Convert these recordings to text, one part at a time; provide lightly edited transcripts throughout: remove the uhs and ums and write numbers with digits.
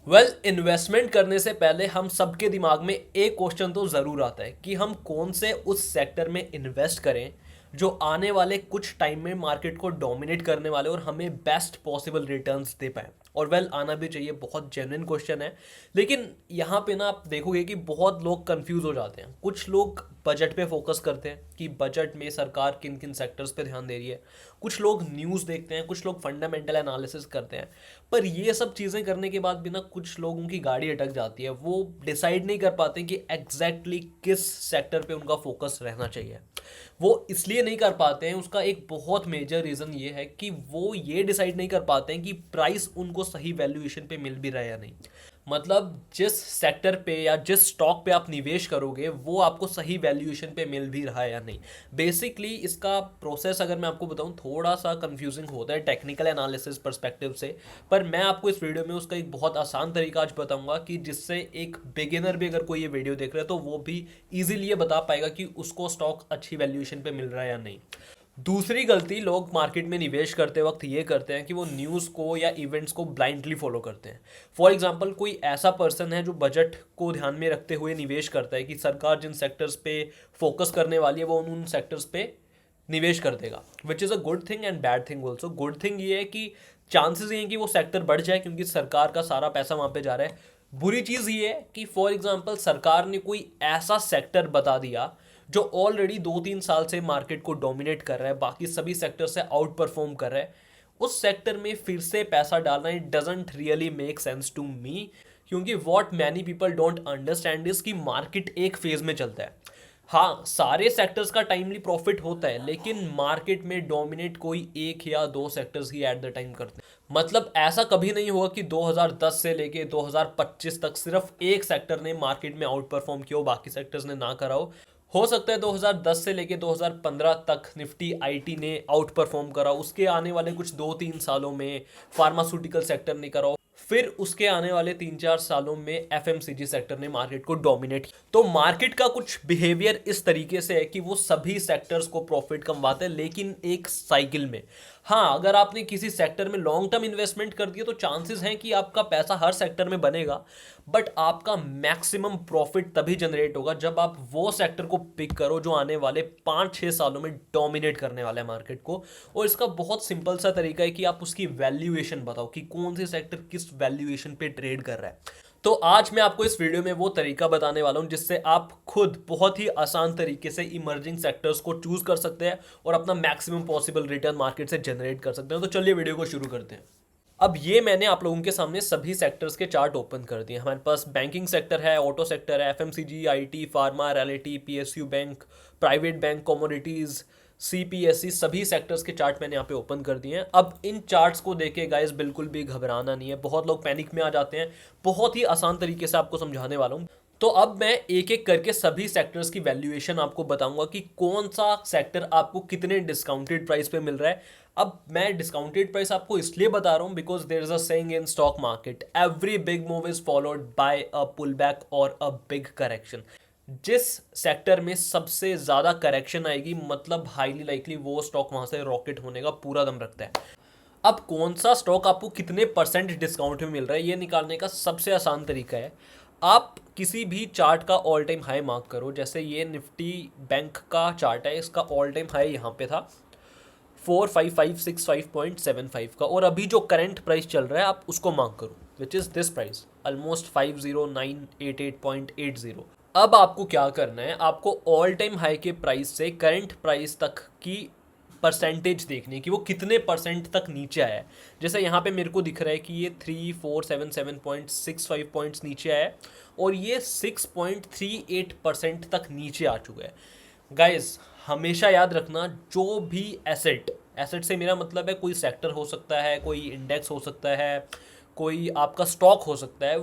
Investment करने से पहले हम सबके दिमाग में एक क्वेश्चन तो ज़रूर आता है कि हम कौन से उस सेक्टर में इन्वेस्ट करें जो आने वाले कुछ टाइम में मार्केट को डोमिनेट करने वाले और हमें बेस्ट पॉसिबल रिटर्न्स दे पाए। और आना भी चाहिए, बहुत जेन्युइन क्वेश्चन है। लेकिन यहाँ पे ना आप देखोगे कि बहुत लोग कंफ्यूज हो जाते हैं। कुछ लोग बजट पे फोकस करते हैं कि बजट में सरकार किन किन सेक्टर्स पे ध्यान दे रही है। कुछ लोग न्यूज़ देखते हैं, कुछ लोग फंडामेंटल एनालिसिस करते हैं। पर ये सब चीज़ें करने के बाद भी ना कुछ लोगों की गाड़ी अटक जाती है। वो डिसाइड नहीं कर पाते कि एग्जैक्टली किस सेक्टर पे उनका फोकस रहना चाहिए। वो इसलिए नहीं कर पाते हैं, उसका एक बहुत मेजर रीज़न ये है कि वो ये डिसाइड नहीं कर पाते हैं कि प्राइस उनको सही वैल्यूएशन पे मिल भी रहा है या नहीं। मतलब जिस सेक्टर पे या जिस स्टॉक पे आप निवेश करोगे वो आपको सही वैल्यूएशन पे मिल भी रहा है या नहीं। बेसिकली इसका प्रोसेस अगर मैं आपको बताऊं थोड़ा सा कंफ्यूजिंग होता है टेक्निकल एनालिसिस पर्सपेक्टिव से। पर मैं आपको इस वीडियो में उसका एक बहुत आसान तरीका आज बताऊंगा कि जिससे एक बिगिनर भी अगर कोई ये वीडियो देख रहा है तो वो भी इजीली ये बता पाएगा कि उसको स्टॉक अच्छी वैल्यूएशन पे मिल रहा है या नहीं। दूसरी गलती लोग मार्केट में निवेश करते वक्त ये करते हैं कि वो न्यूज़ को या इवेंट्स को ब्लाइंडली फॉलो करते हैं। फॉर एग्जांपल कोई ऐसा पर्सन है जो बजट को ध्यान में रखते हुए निवेश करता है कि सरकार जिन सेक्टर्स पे फोकस करने वाली है वो उन सेक्टर्स पे निवेश कर देगा, which is a good thing and bad thing also. Good thing ये है कि चांसेस ये हैं कि वो सेक्टर बढ़ जाए क्योंकि सरकार का सारा पैसा वहाँ पे जा रहा है। बुरी चीज़ ये है कि फॉर एग्जांपल सरकार ने कोई ऐसा सेक्टर बता दिया जो ऑलरेडी 2-3 साल से मार्केट को डोमिनेट कर रहा है, बाकी सभी सेक्टर से आउट परफॉर्म कर रहा है। उस सेक्टर में फिर से पैसा डालना it doesn't really make sense to me. क्योंकि what many people don't understand is कि मार्केट एक फेज में चलता है। हाँ, सारे सेक्टर्स का टाइमली प्रॉफिट होता है लेकिन मार्केट में डोमिनेट कोई एक या दो sectors he at the time करते हैं। मतलब ऐसा कभी नहीं हुआ कि 2010 से लेके 2025 तक सिर्फ एक सेक्टर ने मार्केट में आउट परफॉर्म किया हो, बाकी सेक्टर्स ने ना करा हो सकता है 2010 से लेके 2015 तक निफ्टी आईटी ने आउट परफॉर्म करा, उसके आने वाले कुछ 2-3 सालों में फार्मास्यूटिकल सेक्टर ने करा, फिर उसके आने वाले 3-4 सालों में एफएमसीजी सेक्टर ने मार्केट को डोमिनेट। तो मार्केट का कुछ बिहेवियर इस तरीके से है कि वो सभी सेक्टर्स को प्रॉफिट कमवाते हैं लेकिन एक साइकिल में। हाँ, अगर आपने किसी सेक्टर में लॉन्ग टर्म इन्वेस्टमेंट कर दिया तो चांसेस हैं कि आपका पैसा हर सेक्टर में बनेगा। बट आपका मैक्सिमम प्रॉफिट तभी जनरेट होगा जब आप वो सेक्टर को पिक करो जो आने वाले 5-6 सालों में डोमिनेट करने वाला है मार्केट को। और इसका बहुत सिंपल सा तरीका है कि आप उसकी वैल्यूएशन बताओ कि कौन सी सेक्टर किस वैल्यूएशन पे ट्रेड कर रहा है। तो आज मैं आपको इस वीडियो में वो तरीका बताने वाला हूं जिससे आप खुद बहुत ही आसान तरीके से इमर्जिंग सेक्टर्स को चूज कर सकते हैं और अपना मैक्सिमम पॉसिबल रिटर्न मार्केट से जनरेट कर सकते हैं। तो चलिए वीडियो को शुरू करते हैं। अब ये मैंने आप लोगों के सामने सभी सेक्टर्स के चार्ट ओपन कर दिए। हमारे पास बैंकिंग सेक्टर है, ऑटो सेक्टर है, FMCG, IT, pharma, reality, PSU bank, private bank, commodities, CPSC, सभी सेक्टर्स के चार्ट मैंने यहाँ पे ओपन कर दिए हैं। अब इन चार्ट्स को देखे गाइस बिल्कुल भी घबराना नहीं है। बहुत लोग पैनिक में आ जाते हैं, बहुत ही आसान तरीके से आपको समझाने वाला हूँ। तो अब मैं एक एक करके सभी सेक्टर्स की वैल्यूएशन आपको बताऊंगा कि कौन सा सेक्टर आपको कितने डिस्काउंटेड प्राइस पे मिल रहा है। अब मैं डिस्काउंटेड प्राइस आपको इसलिए बता रहा हूं because there is a saying in stock market, every big move is followed by a pull back और अ बिग करेक्शन। जिस सेक्टर में सबसे ज्यादा करेक्शन आएगी मतलब हाईली लाइकली वो स्टॉक वहां से रॉकेट होने का पूरा दम रखता है। अब कौन सा स्टॉक आपको कितने परसेंट डिस्काउंट में मिल रहा है ये निकालने का सबसे आसान तरीका है, आप किसी भी चार्ट का ऑल टाइम हाई मार्क करो। जैसे ये निफ्टी बैंक का चार्ट है, इसका ऑल टाइम हाई यहाँ पे था 45565.75 का, और अभी जो करंट प्राइस चल रहा है आप उसको मार्क करो, which is this price almost 50988.80। अब आपको क्या करना है, आपको ऑल टाइम हाई के प्राइस से करंट प्राइस तक की परसेंटेज देखनी है कि वो कितने परसेंट तक नीचे आया है। जैसे यहाँ पे मेरे को दिख रहा है कि ये 3477.65 पॉइंट्स नीचे आया है और ये 6.38% तक नीचे आ चुका है। गाइज हमेशा याद रखना, जो भी एसेट, एसेट से मेरा मतलब है कोई सेक्टर हो सकता है, कोई इंडेक्स हो सकता है, कोई आपका स्टॉक हो सकता है,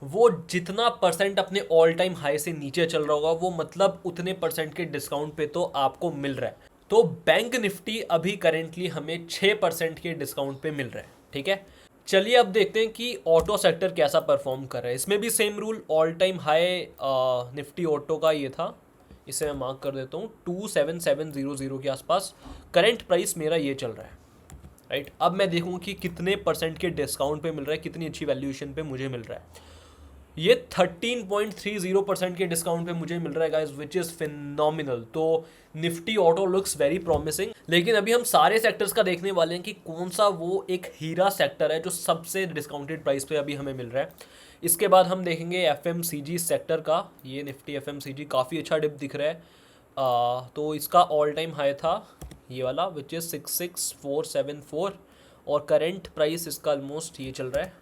वो जितना परसेंट अपने ऑल टाइम हाई से नीचे चल रहा होगा वो मतलब उतने परसेंट के डिस्काउंट पे तो आपको मिल रहा है। तो बैंक निफ्टी अभी करेंटली हमें 6% के डिस्काउंट पे मिल रहा है। ठीक है, चलिए अब देखते हैं कि ऑटो सेक्टर कैसा परफॉर्म कर रहा है। इसमें भी same rule, all time high Nifty auto का ये था, इसे मैं मार्क कर देता हूँ 27700 के आसपास। करंट प्राइस मेरा ये चल रहा है। राइट। अब मैं देखूँ कि कितने परसेंट के डिस्काउंट पे मिल रहा है, कितनी अच्छी वैल्यूएशन पे मुझे मिल रहा है। ये 13.30% के डिस्काउंट पे मुझे मिल रहा है गाइस, विच इज़ फिनोमिनल। तो Nifty auto looks very promising. लेकिन अभी हम सारे सेक्टर्स का देखने वाले हैं कि कौन सा वो एक हीरा सेक्टर है जो सबसे डिस्काउंटेड प्राइस पे अभी हमें मिल रहा है। इसके बाद हम देखेंगे एफएमसीजी सेक्टर का। ये निफ्टी एफएमसीजी काफ़ी अच्छा डिप दिख रहा है। तो इसका ऑल टाइम हाई था ये वाला, विच इज़ 66474, और करेंट प्राइस इसका ऑलमोस्ट ये चल रहा है।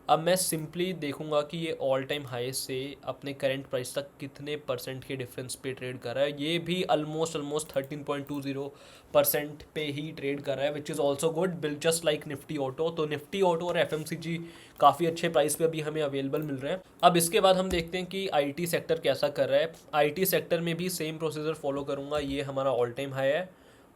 अब मैं सिंपली देखूंगा कि ये ऑल टाइम हाई से अपने करंट प्राइस तक कितने परसेंट के डिफरेंस पे ट्रेड कर रहा है। ये भी ऑलमोस्ट 13.20% पे ही ट्रेड कर रहा है, विच is also good, bill just like Nifty auto. तो निफ्टी ऑटो और एफएमसीजी काफ़ी अच्छे प्राइस पे अभी हमें अवेलेबल मिल रहे हैं। अब इसके बाद हम देखते हैं कि आईटी सेक्टर कैसा कर रहा है। आईटी सेक्टर में भी सेम प्रोसीजर फॉलो करूँगा। ये हमारा ऑल टाइम हाई है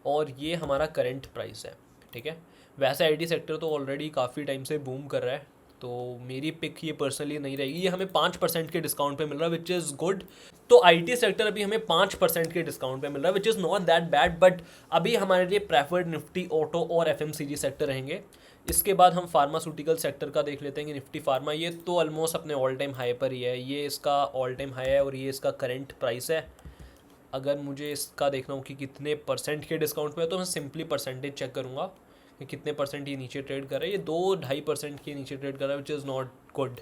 और ये हमारा करंट प्राइस है, ठीक है। वैसे आईटी सेक्टर तो ऑलरेडी काफ़ी टाइम से बूम कर रहा है, तो मेरी पिक ये पर्सनली नहीं रहेगी। ये हमें 5% के डिस्काउंट पे मिल रहा है, विच इज़ गुड। तो आईटी सेक्टर अभी हमें 5% के डिस्काउंट पे मिल रहा है, which is not that bad, but अभी हमारे लिए प्रेफर्ड निफ्टी ऑटो और एफएमसीजी सेक्टर रहेंगे। इसके बाद हम फार्मास्यूटिकल सेक्टर का देख लेते हैं कि निफ्टी फार्मा, ये तो ऑलमोस्ट अपने ऑल टाइम हाई पर ही है। ये इसका ऑल टाइम हाई है और ये इसका करंट प्राइस है। अगर मुझे इसका देखना हो कि कितने परसेंट के डिस्काउंट पे है, तो मैं सिंपली परसेंटेज चेक करूँगा कि कितने परसेंट ये नीचे ट्रेड कर रहा है। ये 2-2.5% के नीचे ट्रेड कर रहा है, which is not good.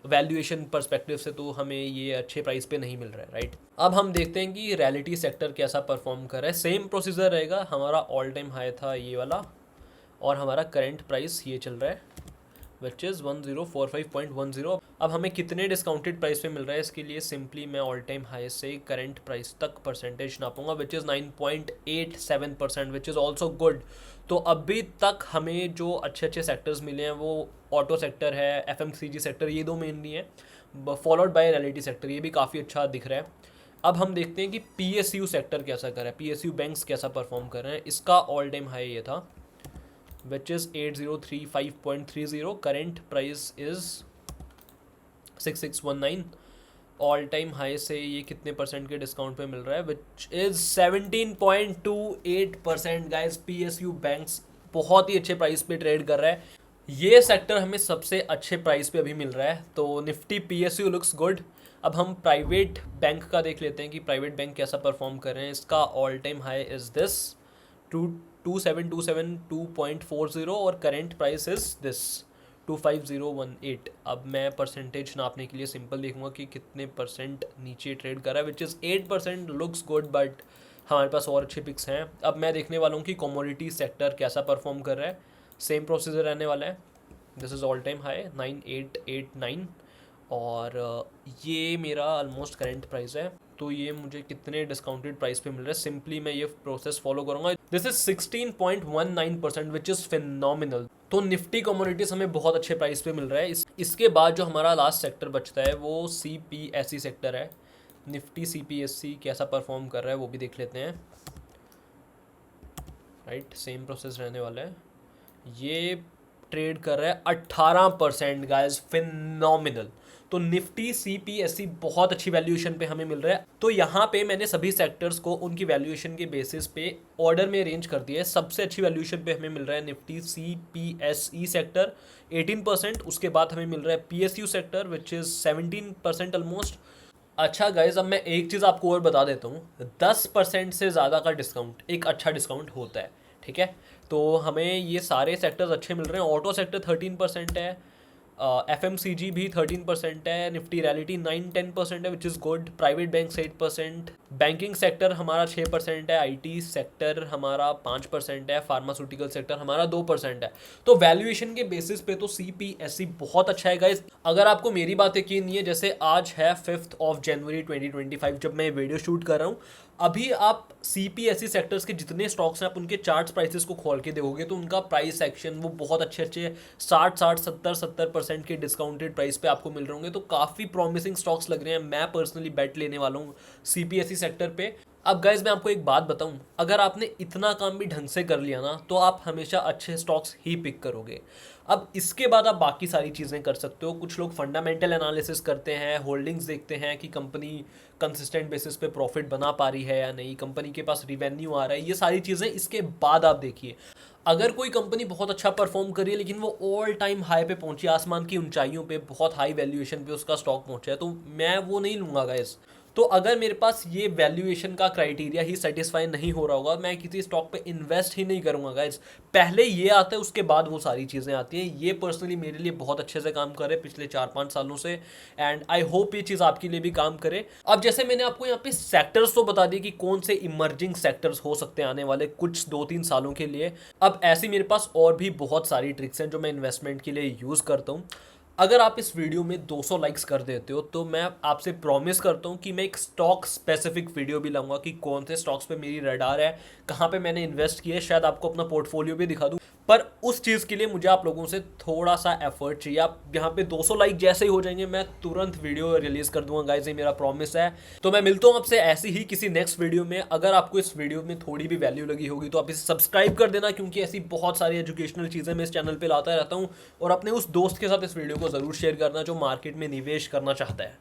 Valuation perspective से तो हमें ये अच्छे प्राइस पे नहीं मिल रहा है, राइट। अब हम देखते हैं कि रियलिटी सेक्टर कैसा परफॉर्म कर रहा है। सेम प्रोसीजर रहेगा। हमारा ऑल टाइम हाई था ये वाला और हमारा करंट प्राइस ये चल रहा है, विच इज़ 1045.10। अब हमें कितने डिस्काउंटेड प्राइस पे मिल रहा है, इसके लिए सिंपली मैं ऑल टाइम हाई से करंट प्राइस तक परसेंटेज नापूंगा, which is 9.87%, which is also good. तो अभी तक हमें जो अच्छे अच्छे सेक्टर्स मिले हैं वो ऑटो सेक्टर है, एफएमसीजी सेक्टर, ये दो मेनली हैं, फॉलोड बाय रियलिटी सेक्टर, ये भी काफ़ी अच्छा दिख रहा है। अब हम देखते हैं कि पीएसयू सेक्टर कैसा कर रहा है, पीएसयू बैंक्स कैसा परफॉर्म कर रहे हैं। इसका ऑल टाइम हाई ये था, which is 8035.30, current price is 6619। All time high से ये कितने परसेंट के डिस्काउंट पे मिल रहा है, which is 17.28%। Guys PSU banks बहुत ही अच्छे प्राइस पे ट्रेड कर रहा है। ये सेक्टर हमें सबसे अच्छे प्राइस पे अभी मिल रहा है, तो निफ्टी पीएसयू लुक्स गुड। अब हम प्राइवेट बैंक का देख लेते हैं कि प्राइवेट बैंक कैसा परफॉर्म कर रहे हैं। इसका all time high is this 27272.40 और करेंट प्राइस इज़ दिस 25018। अब मैं परसेंटेज नापने के लिए सिंपल देखूंगा कि कितने परसेंट नीचे ट्रेड कर रहा है, which is 8%, looks good, but हमारे पास और अच्छे पिक्स हैं। अब मैं देखने वाला हूँ कि कमोडिटी सेक्टर कैसा परफॉर्म कर रहा है। सेम प्रोसीजर रहने वाला है। This is all time high 9889 और ये मेरा ऑलमोस्ट करेंट प्राइस है। तो ये मुझे कितने डिस्काउंटेड प्राइस पे मिल रहा है, सिंपली मैं ये प्रोसेस फॉलो करूंगा। This is 16.19%, which is phenomenal. तो निफ्टी कमोडिटीज हमें बहुत अच्छे प्राइस पे मिल रहा है। इसके बाद जो हमारा लास्ट सेक्टर बचता है वो सीपीएसई सेक्टर है। निफ्टी सीपीएसई कैसा परफॉर्म कर रहा है वो भी देख लेते हैं, राइट। सेम प्रोसेस रहने वाला है। ये ट्रेड कर रहा है 18%, गाइस फिनोमिनल। तो निफ्टी सीपीएसई बहुत अच्छी वैल्यूएशन पे हमें मिल रहा है। तो यहाँ पे मैंने सभी सेक्टर्स को उनकी वैल्यूएशन के बेसिस पे ऑर्डर में अरेंज कर दिया है। सबसे अच्छी वैल्यूएशन पे हमें मिल रहा है निफ्टी सीपीएसई सेक्टर 18%। उसके बाद हमें मिल रहा है PSU sector, which is 17% almost. अच्छा गाइज, अब मैं एक चीज़ आपको और बता देता हूँ, 10% से ज़्यादा का डिस्काउंट एक अच्छा डिस्काउंट होता है, ठीक है। तो हमें ये सारे सेक्टर्स अच्छे मिल रहे हैं। ऑटो सेक्टर 13% है, एफएमसीजी भी 13% है, निफ्टी रियलिटी 9-10% है, which is good. Private bank 8%, banking sector हमारा 6% है, आईटी सेक्टर हमारा 5% है, फार्मास्यूटिकल सेक्टर हमारा 2% है। तो वैल्यूएशन के बेसिस पे तो सीपीएसई बहुत अच्छा है गाइज। अगर आपको मेरी बात यकीन नहीं है, जैसे आज है 5 जनवरी 2025 जब मैं वीडियो शूट कर रहा हूँ, अभी आप सीपीएसई सेक्टर्स के जितने स्टॉक्स हैं आप उनके चार्ट्स प्राइसेस को खोल के देखोगे तो उनका प्राइस एक्शन वो बहुत अच्छे अच्छे 60-70% के डिस्काउंटेड प्राइस पे आपको मिल रहे होंगे। तो काफ़ी प्रॉमिसिंग स्टॉक्स लग रहे हैं। मैं पर्सनली बेट लेने वाला हूँ सीपीएसई सेक्टर पे। अब गाइज मैं आपको एक बात बताऊं, अगर आपने इतना काम भी ढंग से कर लिया ना तो आप हमेशा अच्छे स्टॉक्स ही पिक करोगे। अब इसके बाद आप बाकी सारी चीज़ें कर सकते हो। कुछ लोग फंडामेंटल एनालिसिस करते हैं, होल्डिंग्स देखते हैं कि कंपनी कंसिस्टेंट बेसिस पे प्रॉफिट बना पा रही है या नहीं, कंपनी के पास रिवेन्यू आ रहा है, ये सारी चीज़ें इसके बाद आप देखिए। अगर कोई कंपनी बहुत अच्छा परफॉर्म कर रही है लेकिन वो ऑल टाइम हाई पे पहुंची, आसमान की ऊंचाइयों पे, बहुत हाई वैल्यूएशन पे उसका स्टॉक पहुंचा है, तो मैं वो नहीं लूँगा गाइस। तो अगर मेरे पास ये वैल्यूएशन का क्राइटेरिया ही सेटिस्फाई नहीं हो रहा होगा, मैं किसी स्टॉक पे इन्वेस्ट ही नहीं करूंगा गाइज। पहले ये आता है, उसके बाद वो सारी चीज़ें आती हैं। ये पर्सनली मेरे लिए बहुत अच्छे से काम कर रहे पिछले 4-5 सालों से, एंड आई होप ये चीज़ आपके लिए भी काम करे। अब जैसे मैंने आपको यहाँ पे सेक्टर्स तो बता दिए कि कौन से इमर्जिंग सेक्टर्स हो सकते हैं आने वाले कुछ 2-3 सालों के लिए। अब ऐसी मेरे पास और भी बहुत सारी ट्रिक्स हैं जो मैं इन्वेस्टमेंट के लिए यूज़ करता हूँ। अगर आप इस वीडियो में 200 लाइक्स कर देते हो तो मैं आपसे प्रॉमिस करता हूँ कि मैं एक स्टॉक स्पेसिफिक वीडियो भी लाऊंगा कि कौन से स्टॉक्स पे मेरी रडार है, कहाँ पे मैंने इन्वेस्ट किया है, शायद आपको अपना पोर्टफोलियो भी दिखा दूँ। पर उस चीज़ के लिए मुझे आप लोगों से थोड़ा सा एफर्ट चाहिए। आप यहाँ पे 200 लाइक जैसे ही हो जाएंगे मैं तुरंत वीडियो रिलीज कर दूंगा गाइस, ये मेरा प्रॉमिस है। तो मैं मिलता हूँ आपसे ऐसी ही किसी नेक्स्ट वीडियो में। अगर आपको इस वीडियो में थोड़ी भी वैल्यू लगी होगी तो आप इसे सब्सक्राइब कर देना, क्योंकि ऐसी बहुत सारी एजुकेशनल चीज़ें मैं इस चैनल पर लाता रहता हूँ। और अपने उस दोस्त के साथ इस वीडियो को ज़रूर शेयर करना जो मार्केट में निवेश करना चाहता है।